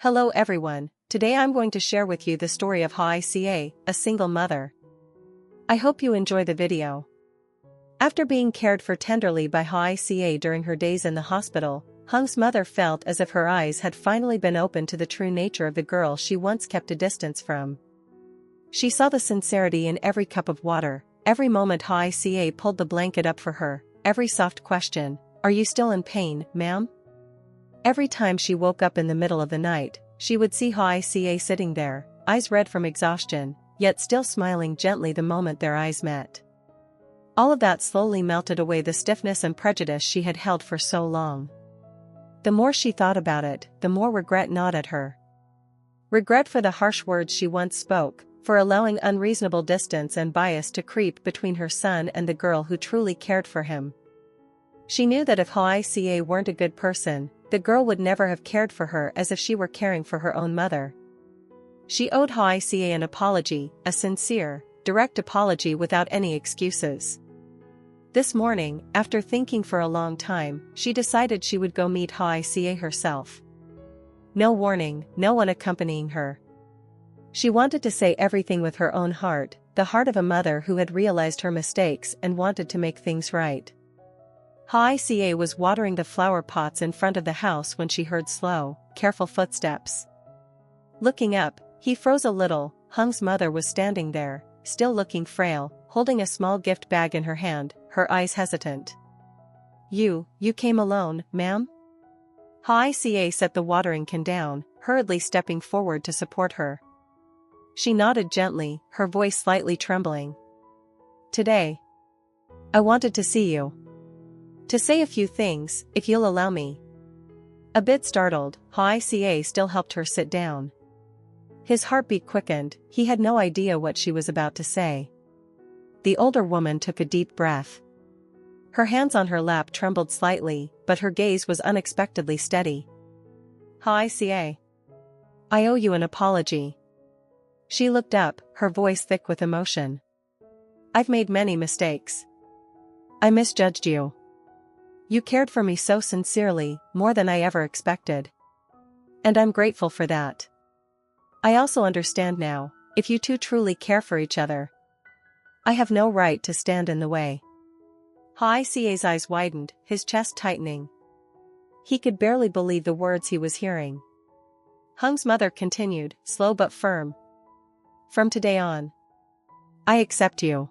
Hello everyone, today I'm going to share with you the story of Hoài Ca, a single mother. I hope you enjoy the video. After being cared for tenderly by Hoài Ca during her days in the hospital, Hung's mother felt as if her eyes had finally been opened to the true nature of the girl she once kept a distance from. She saw the sincerity in every cup of water, every moment Hoài Ca pulled the blanket up for her, every soft question, "Are you still in pain, ma'am?" Every time she woke up in the middle of the night, she would see Hoài Ca sitting there, eyes red from exhaustion, yet still smiling gently the moment their eyes met. All of that slowly melted away the stiffness and prejudice she had held for so long. The more she thought about it, the more regret gnawed at her. Regret for the harsh words she once spoke, for allowing unreasonable distance and bias to creep between her son and the girl who truly cared for him. She knew that if Hoài Ca weren't a good person, the girl would never have cared for her as if she were caring for her own mother. She owed Hoài Ca an apology, a sincere, direct apology without any excuses. This morning, after thinking for a long time, she decided she would go meet Hoài Ca herself. No warning, no one accompanying her. She wanted to say everything with her own heart, the heart of a mother who had realized her mistakes and wanted to make things right. Hoài Ca was watering the flower pots in front of the house when she heard slow, careful footsteps. Looking up, he froze a little. Hung's mother was standing there, still looking frail, holding a small gift bag in her hand, her eyes hesitant. You came alone, ma'am?" Hoài Ca set the watering can down, hurriedly stepping forward to support her. She nodded gently, her voice slightly trembling. "Today, I wanted to see you. To say a few things, if you'll allow me." A bit startled, Hoài Ca still helped her sit down. His heartbeat quickened, he had no idea what she was about to say. The older woman took a deep breath. Her hands on her lap trembled slightly, but her gaze was unexpectedly steady. "Hoài Ca, I owe you an apology." She looked up, her voice thick with emotion. "I've made many mistakes. I misjudged you. You cared for me so sincerely, more than I ever expected. And I'm grateful for that. I also understand now, if you two truly care for each other, I have no right to stand in the way." Hoài Ca's eyes widened, his chest tightening. He could barely believe the words he was hearing. Hung's mother continued, slow but firm. "From today on, I accept you.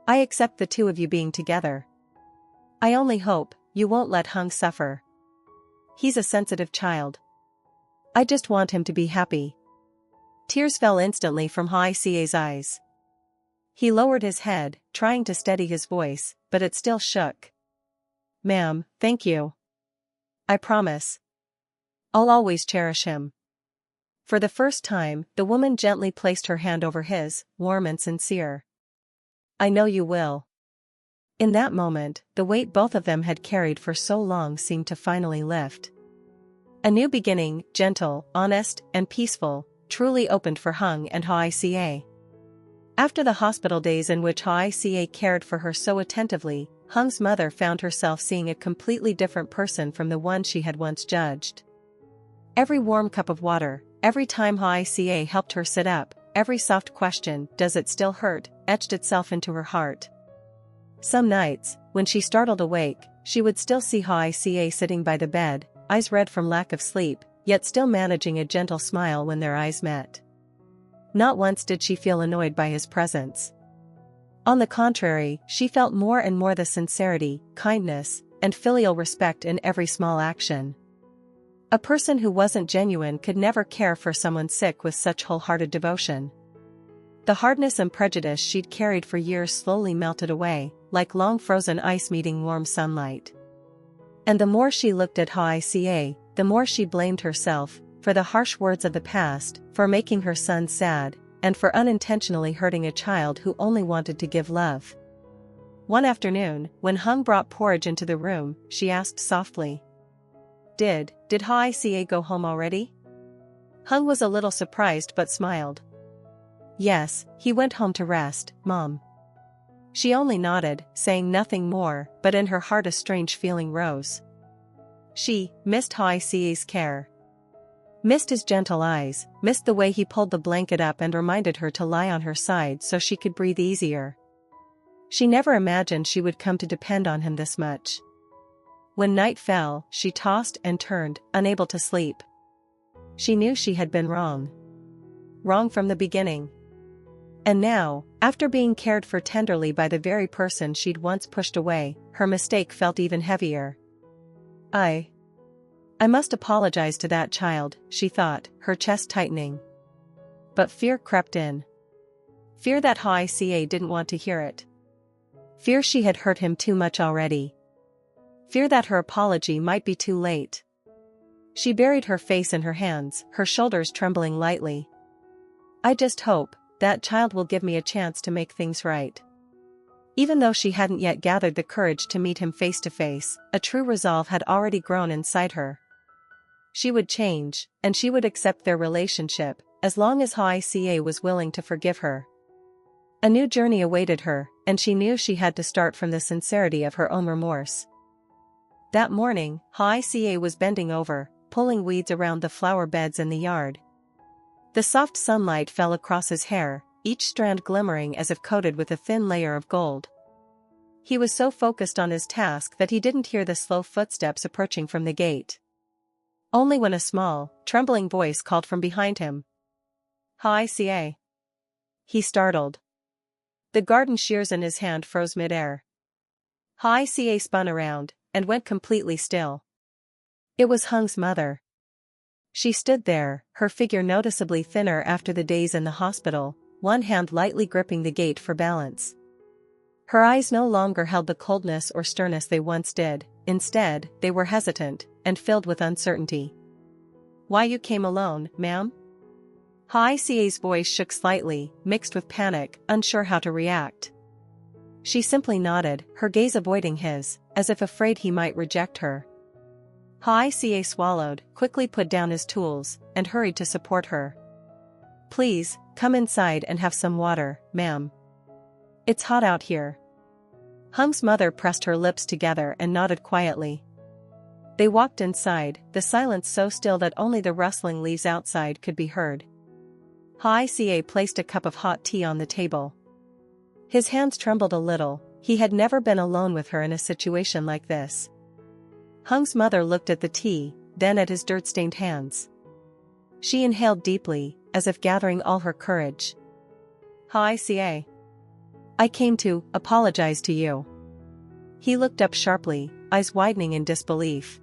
I accept the two of you being together. I only hope you won't let Hung suffer. He's a sensitive child. I just want him to be happy." Tears fell instantly from Hoài Ca's eyes. He lowered his head, trying to steady his voice, but it still shook. "Ma'am, thank you. I promise. I'll always cherish him." For the first time, the woman gently placed her hand over his, warm and sincere. "I know you will." In that moment, the weight both of them had carried for so long seemed to finally lift. A new beginning, gentle, honest, and peaceful, truly opened for Hung and Hoài Ca. After the hospital days in which Hoài Ca cared for her so attentively, Hung's mother found herself seeing a completely different person from the one she had once judged. Every warm cup of water, every time Hoài Ca helped her sit up, every soft question, "Does it still hurt?" etched itself into her heart. Some nights, when she startled awake, she would still see Hoài Ca sitting by the bed, eyes red from lack of sleep, yet still managing a gentle smile when their eyes met. Not once did she feel annoyed by his presence. On the contrary, she felt more and more the sincerity, kindness, and filial respect in every small action. A person who wasn't genuine could never care for someone sick with such wholehearted devotion. The hardness and prejudice she'd carried for years slowly melted away, like long frozen ice meeting warm sunlight. And the more she looked at Hoài Ca, the more she blamed herself, for the harsh words of the past, for making her son sad, and for unintentionally hurting a child who only wanted to give love. One afternoon, when Hung brought porridge into the room, she asked softly, Did Hoài Ca go home already?" Hung was a little surprised but smiled. "Yes, he went home to rest, Mom." She only nodded, saying nothing more, but in her heart a strange feeling rose. She missed Hoài Ca's care. Missed his gentle eyes, missed the way he pulled the blanket up and reminded her to lie on her side so she could breathe easier. She never imagined she would come to depend on him this much. When night fell, she tossed and turned, unable to sleep. She knew she had been wrong. Wrong from the beginning. And now, after being cared for tenderly by the very person she'd once pushed away, her mistake felt even heavier. I must apologize to that child, she thought, her chest tightening. But fear crept in. Fear that Hoài Ca didn't want to hear it. Fear she had hurt him too much already. Fear that her apology might be too late. She buried her face in her hands, her shoulders trembling lightly. I just hope that child will give me a chance to make things right. Even though she hadn't yet gathered the courage to meet him face to face, a true resolve had already grown inside her. She would change, and she would accept their relationship, as long as Hoài Ca was willing to forgive her. A new journey awaited her, and she knew she had to start from the sincerity of her own remorse. That morning, Hoài Ca was bending over, pulling weeds around the flower beds in the yard. The soft sunlight fell across his hair, each strand glimmering as if coated with a thin layer of gold. He was so focused on his task that he didn't hear the slow footsteps approaching from the gate. Only when a small, trembling voice called from behind him. Hoài Ca. He startled. The garden shears in his hand froze midair. Hoài Ca spun around, and went completely still. It was Hung's mother. She stood there, her figure noticeably thinner after the days in the hospital, one hand lightly gripping the gate for balance. Her eyes no longer held the coldness or sternness they once did, instead, they were hesitant, and filled with uncertainty. Why you came alone, ma'am? Hoài Ca's voice shook slightly, mixed with panic, unsure how to react. She simply nodded, her gaze avoiding his, as if afraid he might reject her. Hoài Ca swallowed, quickly put down his tools, and hurried to support her. Please, come inside and have some water, ma'am. It's hot out here. Hung's mother pressed her lips together and nodded quietly. They walked inside, the silence so still that only the rustling leaves outside could be heard. Hoài Ca placed a cup of hot tea on the table. His hands trembled a little, he had never been alone with her in a situation like this. Hung's mother looked at the tea, then at his dirt-stained hands. She inhaled deeply, as if gathering all her courage. Hoài Ca. I came to apologize to you. He looked up sharply, eyes widening in disbelief.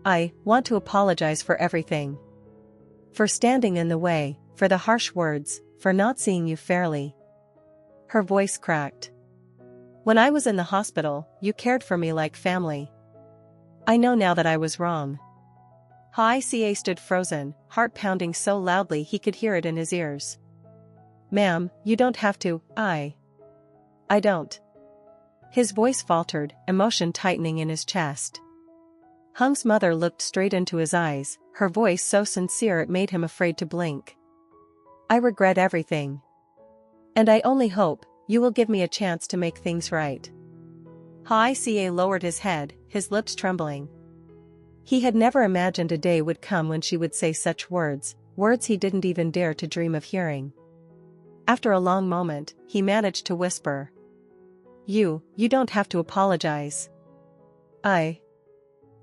I want to apologize for everything. For standing in the way, for the harsh words, for not seeing you fairly. Her voice cracked. When I was in the hospital, you cared for me like family. I know now that I was wrong. Hoài Ca stood frozen, heart pounding so loudly he could hear it in his ears. Ma'am, you don't have to, I don't. His voice faltered, emotion tightening in his chest. Hung's mother looked straight into his eyes, her voice so sincere it made him afraid to blink. I regret everything. And I only hope you will give me a chance to make things right. Hoài Ca lowered his head, his lips trembling. He had never imagined a day would come when she would say such words, words he didn't even dare to dream of hearing. After a long moment, he managed to whisper. You don't have to apologize. I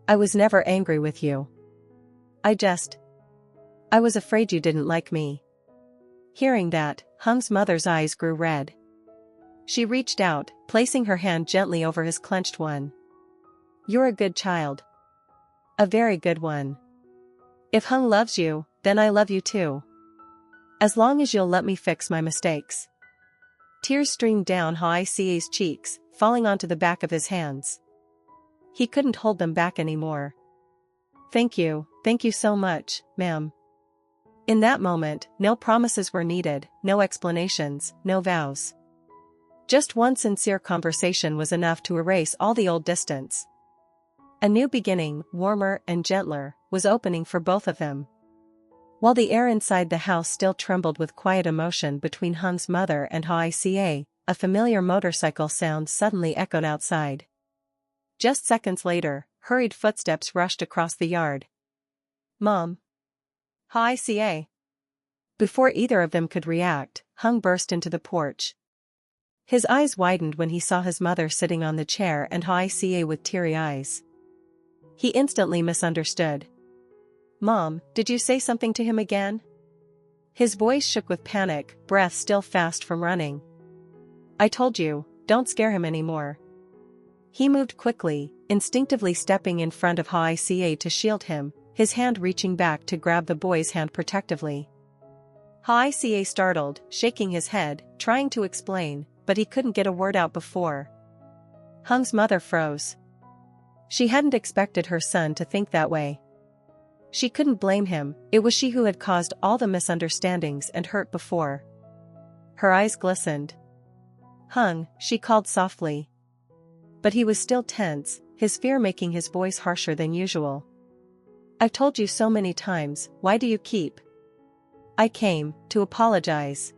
was never angry with you. I was afraid you didn't like me. Hearing that, Hung's mother's eyes grew red. She reached out, placing her hand gently over his clenched one. You're a good child. A very good one. If Hung loves you, then I love you too. As long as you'll let me fix my mistakes. Tears streamed down Hoài Ca's cheeks, falling onto the back of his hands. He couldn't hold them back anymore. Thank you so much, ma'am. In that moment, no promises were needed, no explanations, no vows. Just one sincere conversation was enough to erase all the old distance. A new beginning, warmer and gentler, was opening for both of them. While the air inside the house still trembled with quiet emotion between Hung's mother and Hoài Ca, a familiar motorcycle sound suddenly echoed outside. Just seconds later, hurried footsteps rushed across the yard. Mom. Hi Ca. Before either of them could react, Hung burst into the porch. His eyes widened when he saw his mother sitting on the chair and Hi Ca with teary eyes. He instantly misunderstood. Mom, did you say something to him again? His voice shook with panic, breath still fast from running. I told you, don't scare him anymore. He moved quickly, instinctively stepping in front of Hi Ca to shield him, his hand reaching back to grab the boy's hand protectively. Hi Ca startled, shaking his head, trying to explain, but he couldn't get a word out before. Hung's mother froze. She hadn't expected her son to think that way. She couldn't blame him, it was she who had caused all the misunderstandings and hurt before. Her eyes glistened. Hung, she called softly. But he was still tense, his fear making his voice harsher than usual. I've told you so many times, why do you keep? I came to apologize.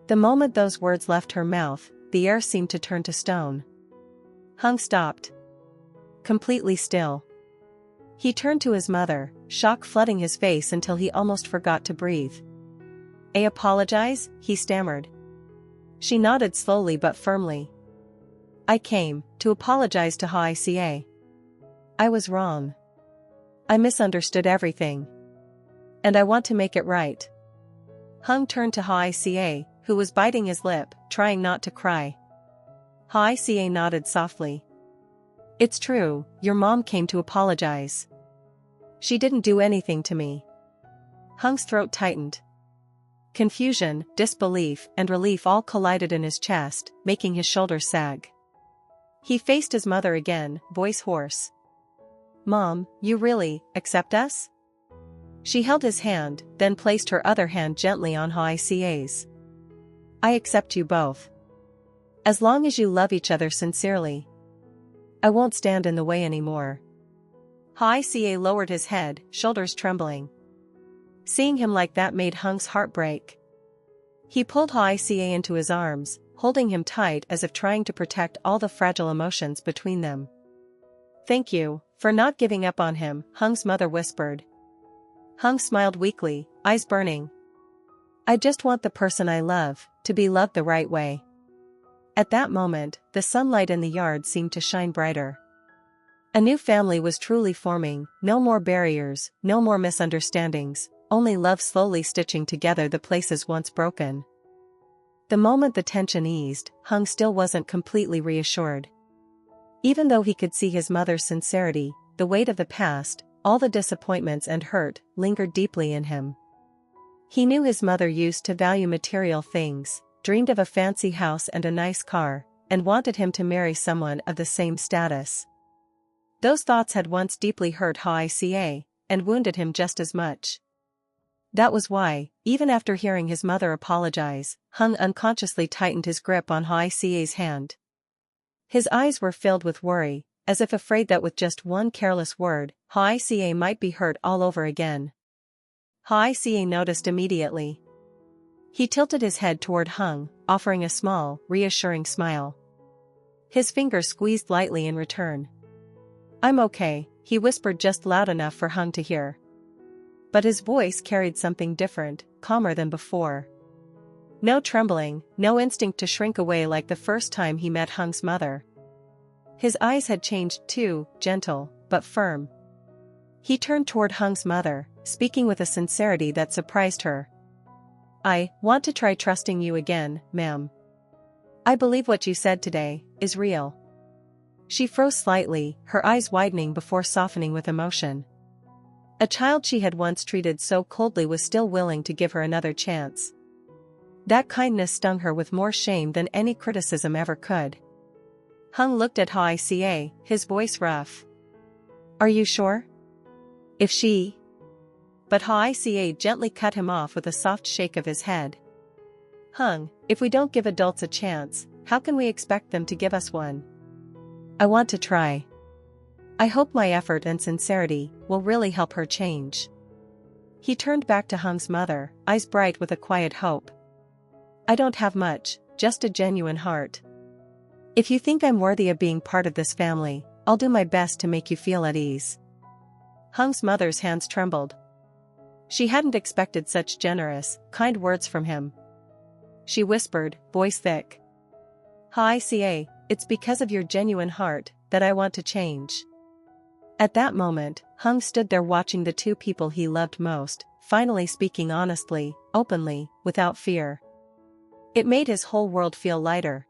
The moment those words left her mouth, the air seemed to turn to stone. Hung stopped. Completely still. He turned to his mother, shock flooding his face until he almost forgot to breathe. I apologize, he stammered. She nodded slowly but firmly. I came to apologize to Hi Ca. I was wrong. I misunderstood everything. And I want to make it right. Hung turned to Hi Ca, who was biting his lip, trying not to cry. Hi Ca nodded softly. It's true, your mom came to apologize. She didn't do anything to me. Hung's throat tightened. Confusion, disbelief, and relief all collided in his chest, making his shoulders sag. He faced his mother again, voice hoarse. Mom, you really accept us? She held his hand, then placed her other hand gently on Hi Ca's. I accept you both. As long as you love each other sincerely. I won't stand in the way anymore. Hi Ca lowered his head, shoulders trembling. Seeing him like that made Hung's heart break. He pulled Hi Ca into his arms, holding him tight as if trying to protect all the fragile emotions between them. Thank you, for not giving up on him, Hung's mother whispered. Hung smiled weakly, eyes burning. I just want the person I love to be loved the right way. At that moment, the sunlight in the yard seemed to shine brighter. A new family was truly forming, no more barriers, no more misunderstandings, only love slowly stitching together the places once broken. The moment the tension eased, Hung still wasn't completely reassured. Even though he could see his mother's sincerity, the weight of the past, all the disappointments and hurt, lingered deeply in him. He knew his mother used to value material things, dreamed of a fancy house and a nice car, and wanted him to marry someone of the same status. Those thoughts had once deeply hurt Hi Ca, and wounded him just as much. That was why, even after hearing his mother apologize, Hung unconsciously tightened his grip on Hi Ca's hand. His eyes were filled with worry, as if afraid that with just one careless word, Hi Ca might be hurt all over again. Hi Ca noticed immediately. He tilted his head toward Hung, offering a small, reassuring smile. His fingers squeezed lightly in return. I'm okay, he whispered just loud enough for Hung to hear. But his voice carried something different, calmer than before. No trembling, no instinct to shrink away like the first time he met Hung's mother. His eyes had changed too, gentle, but firm. He turned toward Hung's mother, speaking with a sincerity that surprised her. I want to try trusting you again, ma'am. I believe what you said today is real. She froze slightly, her eyes widening before softening with emotion. A child she had once treated so coldly was still willing to give her another chance. That kindness stung her with more shame than any criticism ever could. Hung looked at Hi Ca, his voice rough. Are you sure? If she... But Hi Ca gently cut him off with a soft shake of his head. Hung, if we don't give adults a chance, how can we expect them to give us one? I want to try. I hope my effort and sincerity will really help her change. He turned back to Hung's mother, eyes bright with a quiet hope. I don't have much, just a genuine heart. If you think I'm worthy of being part of this family, I'll do my best to make you feel at ease. Hung's mother's hands trembled. She hadn't expected such generous, kind words from him. She whispered, voice thick. "Hi Ca, it's because of your genuine heart that I want to change." At that moment, Hung stood there watching the two people he loved most, finally speaking honestly, openly, without fear. It made his whole world feel lighter.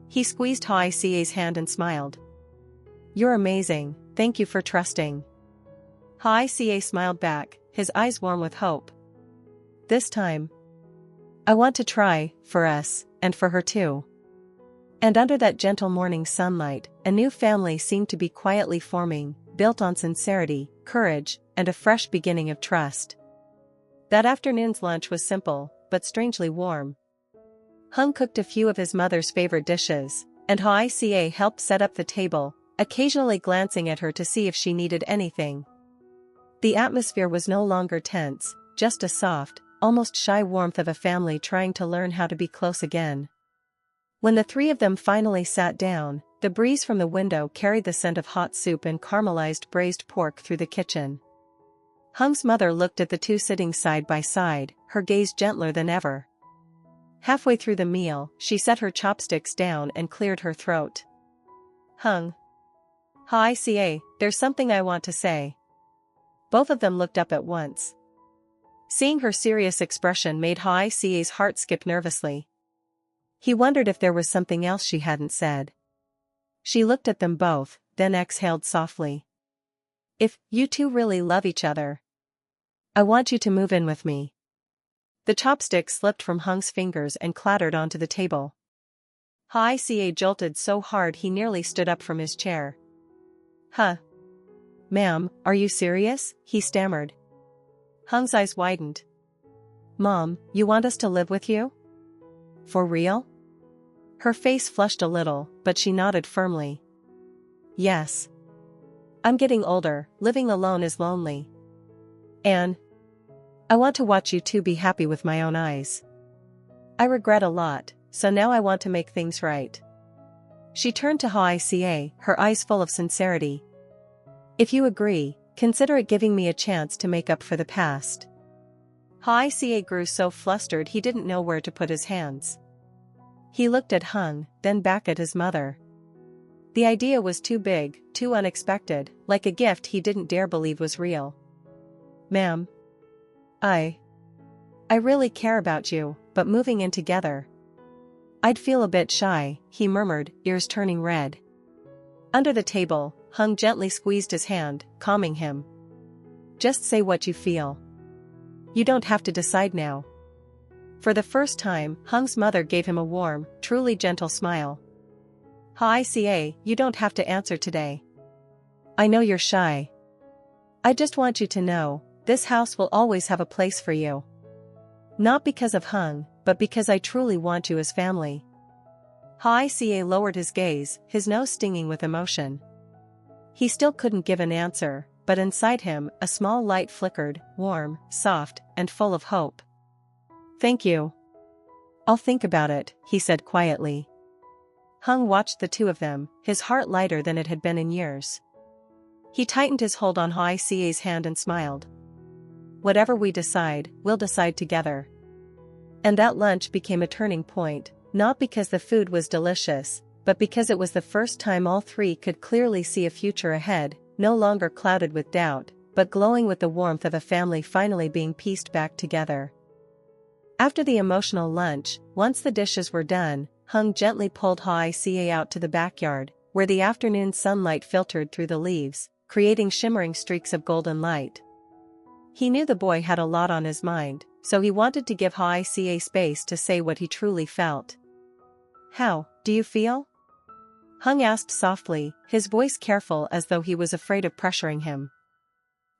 He squeezed Hai Ca's hand and smiled. "You're amazing, thank you for trusting." Hai Ca smiled back, his eyes warm with hope. "This time, I want to try, for us, and for her too." And under that gentle morning sunlight, a new family seemed to be quietly forming, built on sincerity, courage, and a fresh beginning of trust. That afternoon's lunch was simple, but strangely warm. Hung cooked a few of his mother's favorite dishes, and Hai Ca helped set up the table, occasionally glancing at her to see if she needed anything. The atmosphere was no longer tense, just a soft, almost shy warmth of a family trying to learn how to be close again. When the three of them finally sat down, the breeze from the window carried the scent of hot soup and caramelized braised pork through the kitchen. Hung's mother looked at the two sitting side by side, her gaze gentler than ever. Halfway through the meal, she set her chopsticks down and cleared her throat. "Hung. Hi Ca, there's something I want to say." Both of them looked up at once. Seeing her serious expression made Hai Ca's heart skip nervously. He wondered if there was something else she hadn't said. She looked at them both, then exhaled softly. "If you two really love each other, I want you to move in with me." The chopstick slipped from Hung's fingers and clattered onto the table. Hai Ca jolted so hard he nearly stood up from his chair. "Huh? Ma'am, are you serious?" he stammered. Hung's eyes widened. "Mom, you want us to live with you? For real?" Her face flushed a little, but she nodded firmly. "Yes. I'm getting older, living alone is lonely. And I want to watch you two be happy with my own eyes. I regret a lot, so now I want to make things right." She turned to Hai Ca, her eyes full of sincerity. "If you agree, consider it giving me a chance to make up for the past." Hai Ca grew so flustered he didn't know where to put his hands. He looked at Hung, then back at his mother. The idea was too big, too unexpected, like a gift he didn't dare believe was real. "Ma'am, I really care about you, but moving in together, I'd feel a bit shy," he murmured, ears turning red. Under the table, Hung gently squeezed his hand, calming him. "Just say what you feel. You don't have to decide now." For the first time, Hung's mother gave him a warm, truly gentle smile. "Hi Ca, you don't have to answer today. I know you're shy. I just want you to know, this house will always have a place for you. Not because of Hung, but because I truly want you as family." Hai Ca lowered his gaze, his nose stinging with emotion. He still couldn't give an answer, but inside him, a small light flickered, warm, soft, and full of hope. "Thank you. I'll think about it," he said quietly. Hung watched the two of them, his heart lighter than it had been in years. He tightened his hold on Hai Ca's hand and smiled. "Whatever we decide, we'll decide together." And that lunch became a turning point, not because the food was delicious, but because it was the first time all three could clearly see a future ahead, no longer clouded with doubt, but glowing with the warmth of a family finally being pieced back together. After the emotional lunch, once the dishes were done, Hung gently pulled Hai Ca out to the backyard, where the afternoon sunlight filtered through the leaves, creating shimmering streaks of golden light. He knew the boy had a lot on his mind, so he wanted to give Hai Ca space to say what he truly felt. "How do you feel?" Hung asked softly, his voice careful as though he was afraid of pressuring him.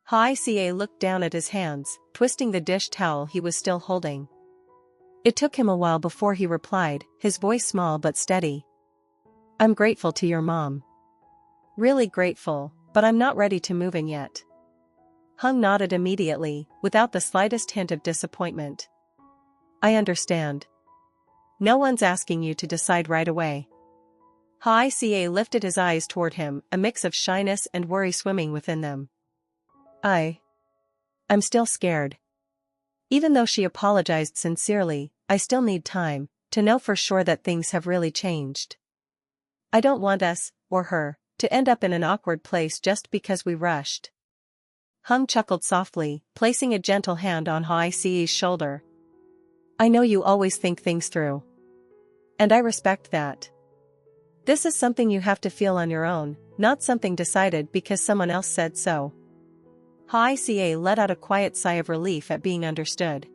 Hai Ca looked down at his hands, twisting the dish towel he was still holding. It took him a while before he replied, his voice small but steady. "I'm grateful to your mom. Really grateful, but I'm not ready to move in yet." Hung nodded immediately, without the slightest hint of disappointment. "I understand. No one's asking you to decide right away." Hai Ca lifted his eyes toward him, a mix of shyness and worry swimming within them. "I I'm still scared. Even though she apologized sincerely, I still need time to know for sure that things have really changed. I don't want us, or her, to end up in an awkward place just because we rushed. Hùng chuckled softly, placing a gentle hand on Hoài Ca's shoulder. I know you always think things through. And I respect that. This is something you have to feel on your own, not something decided because someone else said so. Hoài Ca let out a quiet sigh of relief at being understood.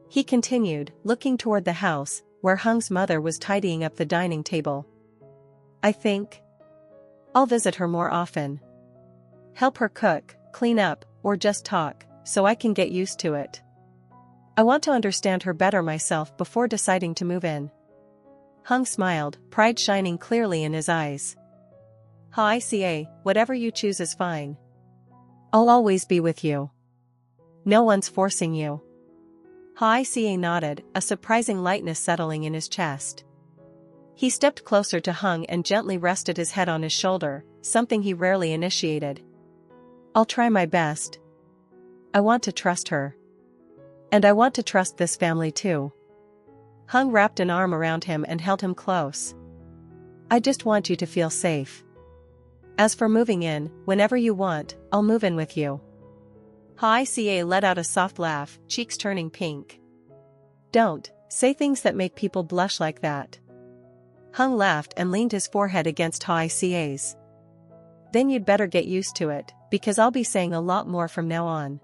He continued, looking toward the house, where Hung's mother was tidying up the dining table. I think I'll visit her more often. Help her cook, clean up, or just talk, so I can get used to it. I want to understand her better myself before deciding to move in. Hùng smiled, pride shining clearly in his eyes. Hoài Ca, whatever you choose is fine. I'll always be with you. No one's forcing you. Hoài Ca nodded, a surprising lightness settling in his chest. He stepped closer to Hùng and gently rested his head on his shoulder, something he rarely initiated. I'll try my best. I want to trust her. And I want to trust this family too. Hùng wrapped an arm around him and held him close. I just want you to feel safe. As for moving in, whenever you want, I'll move in with you. Hoài Ca let out a soft laugh, cheeks turning pink. Don't say things that make people blush like that. Hùng laughed and leaned his forehead against Hoài Ca's. Then you'd better get used to it, because I'll be saying a lot more from now on.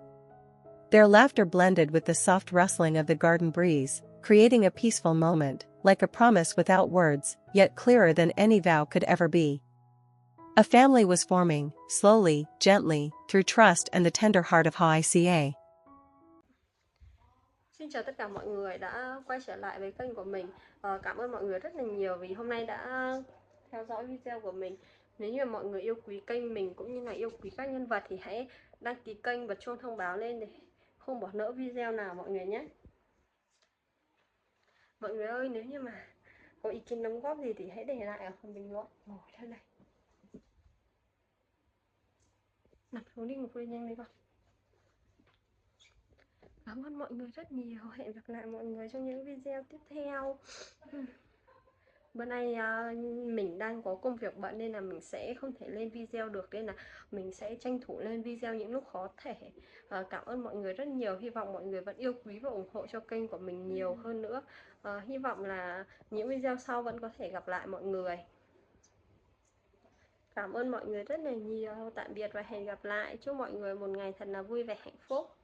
Their laughter blended with the soft rustling of the garden breeze, creating a peaceful moment, like a promise without words, yet clearer than any vow could ever be. A family was forming, slowly, gently, through trust and the tender heart of Hoài Ca. Xin chào tất cả mọi người đã quay trở lại với kênh của mình. Cảm ơn mọi người rất là nhiều vì hôm nay đã theo dõi video của mình. Nếu như mọi người yêu quý kênh mình cũng như là yêu quý các nhân vật thì hãy đăng ký kênh, bật chuông thông báo lên để không bỏ lỡ video nào mọi người nhé. Mọi người ơi, nếu như mà có ý kiến đóng góp gì thì hãy để lại ở phần bình luận. Ngồi đây này. Nằm xuống đi, ngủ đi nhanh đi con. Cảm ơn mọi người rất nhiều. Hẹn gặp lại mọi người trong những video tiếp theo. Bữa nay mình đang có công việc bận nên là mình sẽ không thể lên video được, nên là mình sẽ tranh thủ lên video những lúc có thể. Cảm ơn mọi người rất nhiều. Hy vọng mọi người vẫn yêu quý và ủng hộ cho kênh của mình nhiều hơn nữa. Hy vọng là những video sau vẫn có thể gặp lại mọi người. Cảm ơn mọi người rất là nhiều. Tạm biệt và hẹn gặp lại. Chúc mọi người một ngày thật là vui vẻ hạnh phúc.